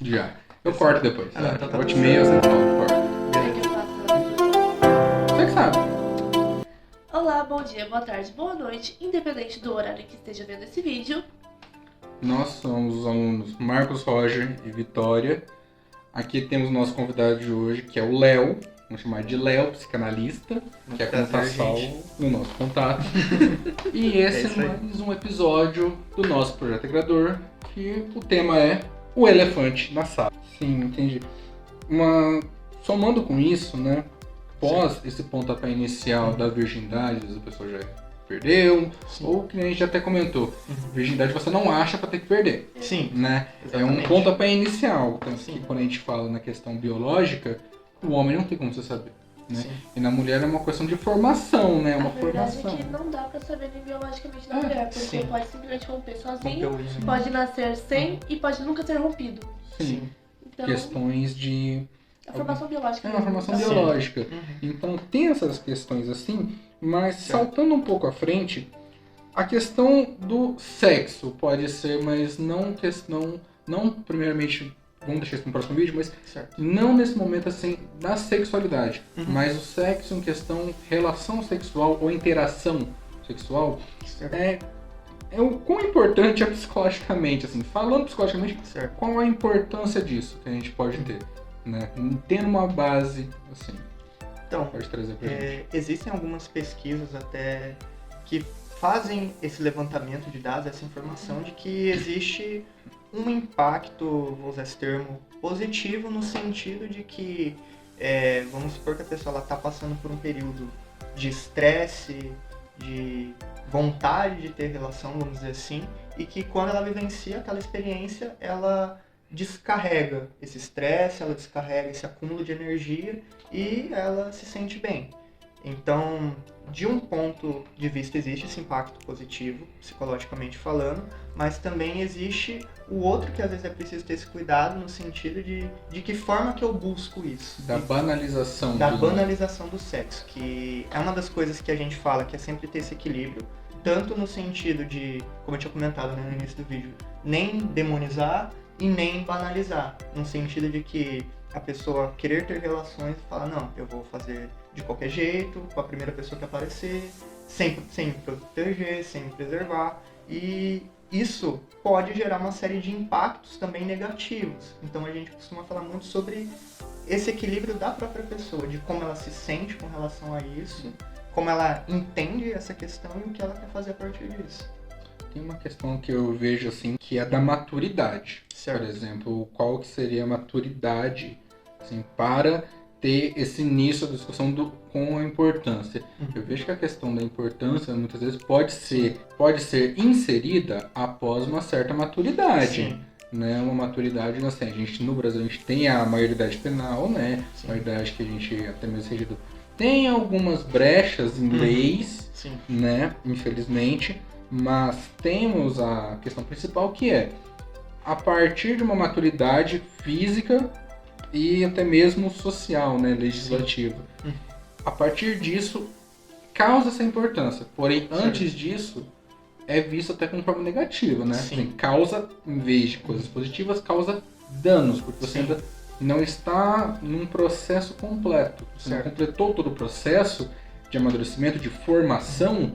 Já. Eu corto depois. Ah, não, então tá Vou te bom. meio, você fala, corta. É que eu faço. Você que sabe. Olá, bom dia, boa tarde, boa noite, independente do horário que esteja vendo esse vídeo. Nós somos os alunos Marcos Roger e Vitória. Aqui temos o nosso convidado de hoje, que é o Léo. Vamos chamar de Léo, psicanalista, que é como tá Prazer, salvo gente. no nosso contato. E esse é isso aí. mais um episódio do nosso projeto Agrador, que o tema é o elefante na sala. Sim, entendi. Somando com isso, né? Pós esse pontapé inicial da virgindade, às vezes a pessoa já perdeu, Sim. ou que a gente até comentou, virgindade você não acha pra ter que perder, Sim, né? É um exatamente. pontapé inicial, tanto que Sim. quando a gente fala na questão biológica, o homem não tem como você saber, né? Sim. E na mulher é uma questão de formação, né? A Uma verdade formação. é que não dá pra saber nem biologicamente da É, mulher, porque sim. pode simplesmente romper sozinho, Rompeu isso. pode nascer sem e pode nunca ter rompido. Sim. Então, Questões de... a formação biológica É uma formação mesmo. biológica. Uhum. Então tem essas questões assim, mas saltando um pouco à frente, a questão do sexo pode ser, mas não questão, não primeiramente, vamos deixar isso no próximo vídeo, mas Certo. não nesse momento assim da sexualidade, Uhum. mas o sexo em questão relação sexual ou interação sexual Certo. é o quão importante é psicologicamente, assim, falando psicologicamente, Certo. qual a importância disso que a gente pode ter, né? Tendo uma base, assim, Então, pode trazer pra gente. existem algumas pesquisas até que fazem esse levantamento de dados, essa informação de que existe um impacto, vou usar esse termo, positivo no sentido de que, vamos supor que a pessoa está passando por um período de estresse, de vontade de ter relação, vamos dizer assim, e que quando ela vivencia aquela experiência, ela descarrega esse estresse, ela descarrega esse acúmulo de energia e ela se sente bem. Então, de um ponto de vista, existe esse impacto positivo, psicologicamente falando, mas também existe o outro que às vezes é preciso ter esse cuidado no sentido de que forma que eu busco isso. Da banalização. Da do- banalização do sexo, que é uma das coisas que a gente fala, que é sempre ter esse equilíbrio, tanto no sentido de, como eu tinha comentado, né, no início do vídeo, nem demonizar e nem banalizar, no sentido de que a pessoa querer ter relações e falar, não, eu vou fazer de qualquer jeito, com a primeira pessoa que aparecer, sem me proteger, sem me preservar, e isso pode gerar uma série de impactos também negativos. Então a gente costuma falar muito sobre esse equilíbrio da própria pessoa, de como ela se sente com relação a isso, como ela entende essa questão e o que ela quer fazer a partir disso. Tem uma questão que eu vejo assim, que é da maturidade. Certo. Por exemplo, qual que seria a maturidade assim, para ter esse início da discussão com a importância. Eu vejo que a questão da importância muitas vezes pode ser inserida após uma certa maturidade. Sim. Né? Uma maturidade, assim, a gente no Brasil a gente tem a maioridade penal, né? Sim. Maioridade que a gente até mesmo regido. Tem algumas brechas em leis, Sim. né? Infelizmente, mas temos a questão principal que é a partir de uma maturidade física e até mesmo social, né, legislativa. Sim. A partir disso causa essa importância. Porém, antes disso é visto até como forma negativa, né? Sim. Assim, causa, em vez de coisas positivas, causa danos, porque você Sim. ainda não está num processo completo. Você não Certo. completou todo o processo de amadurecimento, de formação,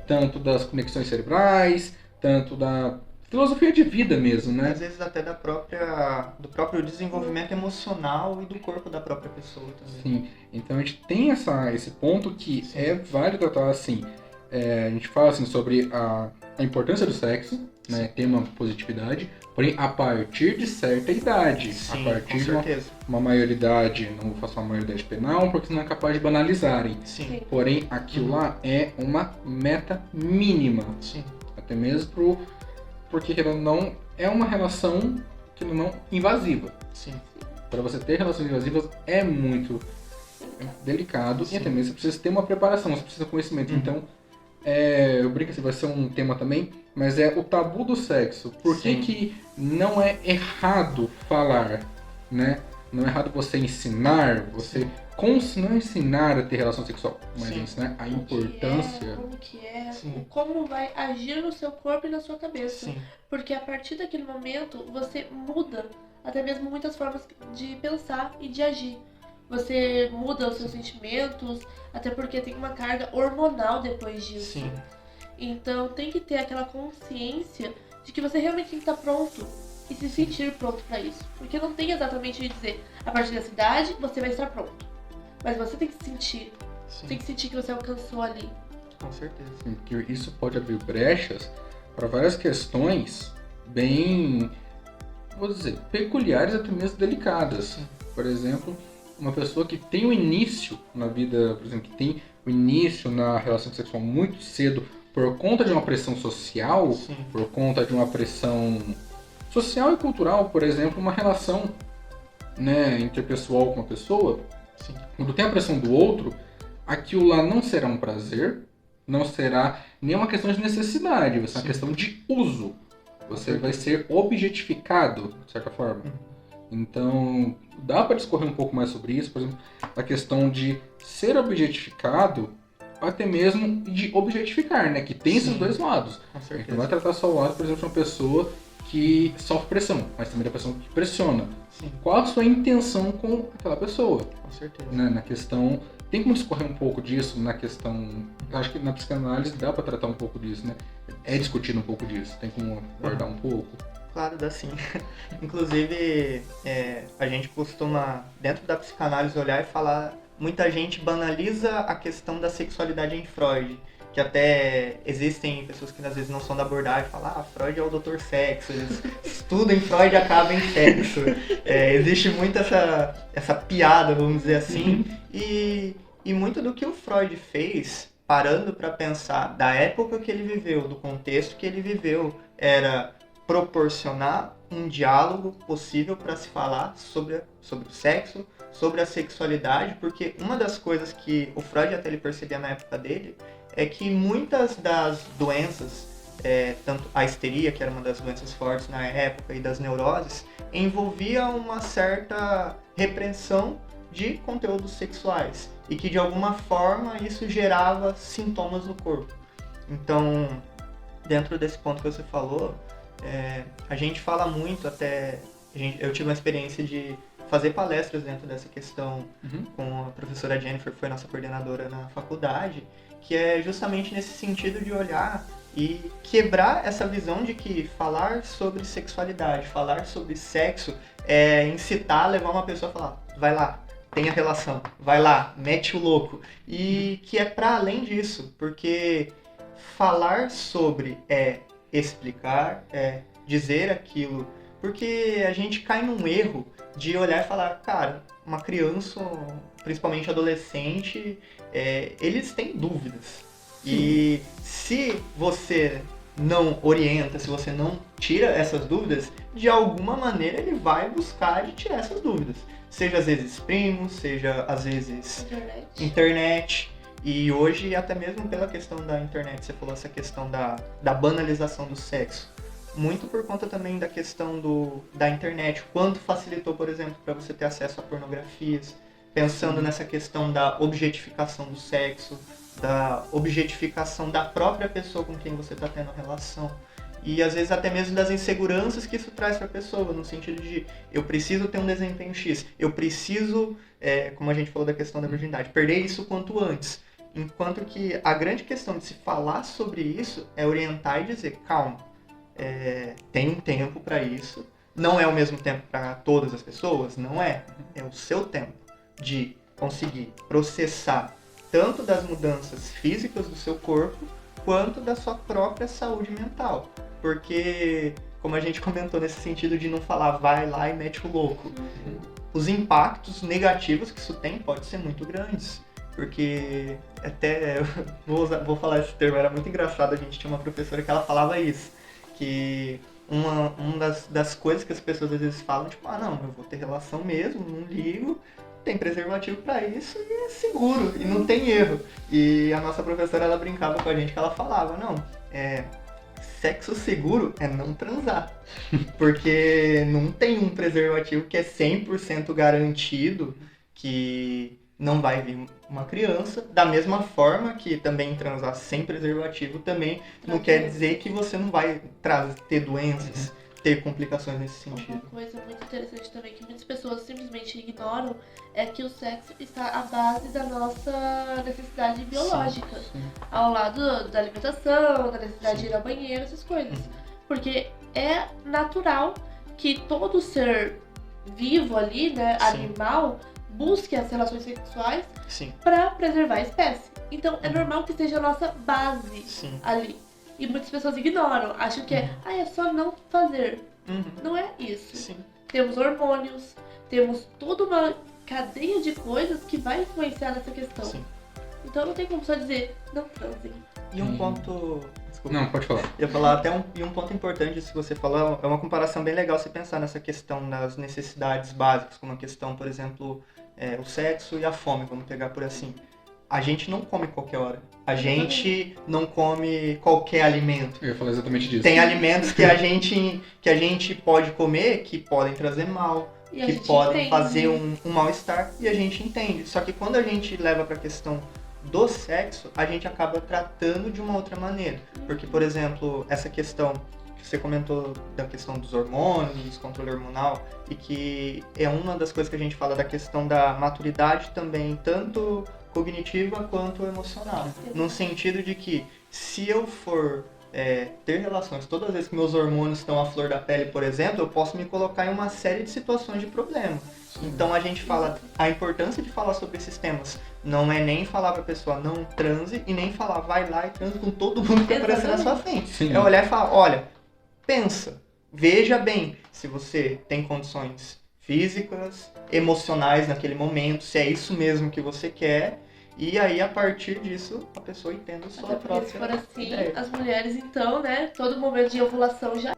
tanto das conexões cerebrais, tanto da filosofia de vida mesmo, né? Às vezes até do próprio desenvolvimento emocional e do corpo da própria pessoa também. Sim, então a gente tem esse ponto que Sim. é válido tratar assim. A gente fala assim sobre a importância do sexo, né? Tem uma positividade, porém a partir de certa idade, Sim, a partir com de certeza. uma maioridade, não vou falar uma maioridade penal, porque senão é capaz de banalizarem. Sim. Porém, aquilo lá é uma meta mínima, Sim. até mesmo porque querendo ou não é uma relação que não invasiva. Sim. Para você ter relações invasivas é muito delicado. Sim. E até mesmo você precisa ter uma preparação, você precisa de conhecimento. Uhum. Então, eu brinco assim, vai ser um tema também, mas é o tabu do sexo. Por que Sim. que não é errado falar, né? Não é errado você ensinar, você não ensinar a ter relação sexual, mas Sim. ensinar a O que importância. como que é, Sim. como vai agir no seu corpo e na sua cabeça. Sim. Porque a partir daquele momento você muda até mesmo muitas formas de pensar e de agir. Você muda os seus sentimentos, até porque tem uma carga hormonal depois disso. Sim. Então tem que ter aquela consciência de que você realmente tem que estar pronto e se sentir pronto para isso. Porque não tem exatamente de dizer, a partir dessa idade você vai estar pronto. Mas você tem que sentir. Sim. Tem que sentir que você alcançou ali. Com certeza. Sim, porque isso pode abrir brechas para várias questões bem, vou dizer, peculiares, até mesmo delicadas. Sim. Por exemplo, uma pessoa que tem o início na vida, por exemplo, que tem o início na relação sexual muito cedo por conta de uma pressão social, Sim. por conta de uma pressão social e cultural, por exemplo, uma relação, né, interpessoal com uma pessoa, Sim. quando tem a pressão do outro, aquilo lá não será um prazer, não será nem uma questão de necessidade, vai ser uma Sim. questão de uso. Você vai ser objetificado, de certa forma. Então, dá para discorrer um pouco mais sobre isso, por exemplo, a questão de ser objetificado, até mesmo de objetificar, né? Que tem esses Sim. dois lados. Com A gente certeza. não vai tratar só o lado, por exemplo, de uma pessoa que sofre pressão, mas também da pessoa que pressiona. Sim. Qual a sua intenção com aquela pessoa? Com certeza. Né? Na questão... Tem como discorrer um pouco disso na questão... Eu acho que na psicanálise dá para tratar um pouco disso, né? É discutido um pouco disso. Tem como abordar um pouco. Claro, dá sim. Inclusive, a gente costuma, dentro da psicanálise, olhar e falar... Muita gente banaliza a questão da sexualidade em Freud. Que até existem pessoas que às vezes não são da abordagem e falam, Freud é o doutor sexo, tudo em Freud acaba em sexo. Existe muito essa piada, vamos dizer assim. E muito do que o Freud fez, parando para pensar da época que ele viveu, do contexto que ele viveu, era proporcionar um diálogo possível para se falar sobre o sexo, sobre a sexualidade, porque uma das coisas que o Freud até ele percebia na época dele é que muitas das doenças, tanto a histeria, que era uma das doenças fortes na época, e das neuroses, envolvia uma certa repressão de conteúdos sexuais e que de alguma forma isso gerava sintomas no corpo. Então, dentro desse ponto que você falou, a gente fala muito até... Eu tive uma experiência de fazer palestras dentro dessa questão com a professora Jennifer, que foi nossa coordenadora na faculdade, que é justamente nesse sentido de olhar e quebrar essa visão de que falar sobre sexualidade, falar sobre sexo é incitar, levar uma pessoa a falar, vai lá, tenha relação, vai lá, mete o louco. E que é para além disso, porque falar sobre é explicar, é dizer aquilo, porque a gente cai num erro de olhar e falar, cara, uma criança, principalmente adolescente, eles têm dúvidas. Sim. E se você não orienta, se você não tira essas dúvidas, de alguma maneira ele vai buscar de tirar essas dúvidas. Seja às vezes primos, seja às vezes internet. E hoje, até mesmo pela questão da internet, você falou essa questão da banalização do sexo. Muito por conta também da questão da internet, o quanto facilitou, por exemplo, para você ter acesso a pornografias, pensando nessa questão da objetificação do sexo, da objetificação da própria pessoa com quem você está tendo relação. E às vezes até mesmo das inseguranças que isso traz para a pessoa, no sentido de eu preciso ter um desempenho X, eu preciso, como a gente falou da questão da virgindade, perder isso quanto antes. Enquanto que a grande questão de se falar sobre isso é orientar e dizer, calma, tem um tempo para isso, não é o mesmo tempo para todas as pessoas, não é o seu tempo de conseguir processar tanto das mudanças físicas do seu corpo, quanto da sua própria saúde mental. Porque, como a gente comentou nesse sentido de não falar vai lá e mete o louco, os impactos negativos que isso tem podem ser muito grandes. Porque, até, vou falar esse termo, era muito engraçado, a gente tinha uma professora que ela falava isso, que uma das coisas que as pessoas às vezes falam, tipo, não, eu vou ter relação mesmo, não ligo, tem preservativo pra isso e é seguro, e não tem erro. E a nossa professora, ela brincava com a gente que ela falava, não, sexo seguro é não transar, porque não tem um preservativo que é 100% garantido que não vai vir uma criança, da mesma forma que também transar sem preservativo também não quer dizer que você não vai ter doenças, ter complicações nesse sentido. Uma coisa muito interessante também que muitas pessoas simplesmente ignoram é que o sexo está à base da nossa necessidade biológica. Sim. Ao lado da alimentação, da necessidade de ir ao banheiro, essas coisas. Porque é natural que todo ser vivo ali, né, Sim. animal, busque as relações sexuais Sim, para preservar a espécie. Então é normal que seja a nossa base sim. ali. E muitas pessoas ignoram, acham que é só não fazer. Uhum. Não é isso. Sim. Temos hormônios, temos toda uma cadeia de coisas que vai influenciar nessa questão. Sim. Então não tem como só dizer, não transem. E um ponto... Desculpa. Não, pode falar. Eu ia falar até um ponto importante disso que você falou, é uma comparação bem legal você pensar nessa questão das necessidades básicas, como a questão, por exemplo, o sexo e a fome, vamos pegar por assim. A gente não come qualquer hora. A gente não come qualquer alimento. Eu ia falar exatamente disso. Tem alimentos que a gente pode comer que podem trazer mal, E a que gente podem entende. fazer um mal-estar, e a gente entende. Só que quando a gente leva para a questão do sexo, a gente acaba tratando de uma outra maneira. Porque, por exemplo, essa questão que você comentou da questão dos hormônios, do descontrole hormonal, e que é uma das coisas que a gente fala da questão da maturidade também, tanto cognitiva quanto emocional. No sentido de que, se eu for ter relações todas as vezes que meus hormônios estão à flor da pele, por exemplo, eu posso me colocar em uma série de situações de problema. Então a gente fala a importância de falar sobre esses temas. Não é nem falar pra pessoa não transe e nem falar vai lá e transe com todo mundo que aparecer na sua frente. Sim. É olhar e falar, olha, pensa, veja bem se você tem condições físicas, emocionais naquele momento, se é isso mesmo que você quer. E aí, a partir disso, a pessoa entende a sua Até porque se for própria assim, ideia. as mulheres então, né, todo momento de ovulação já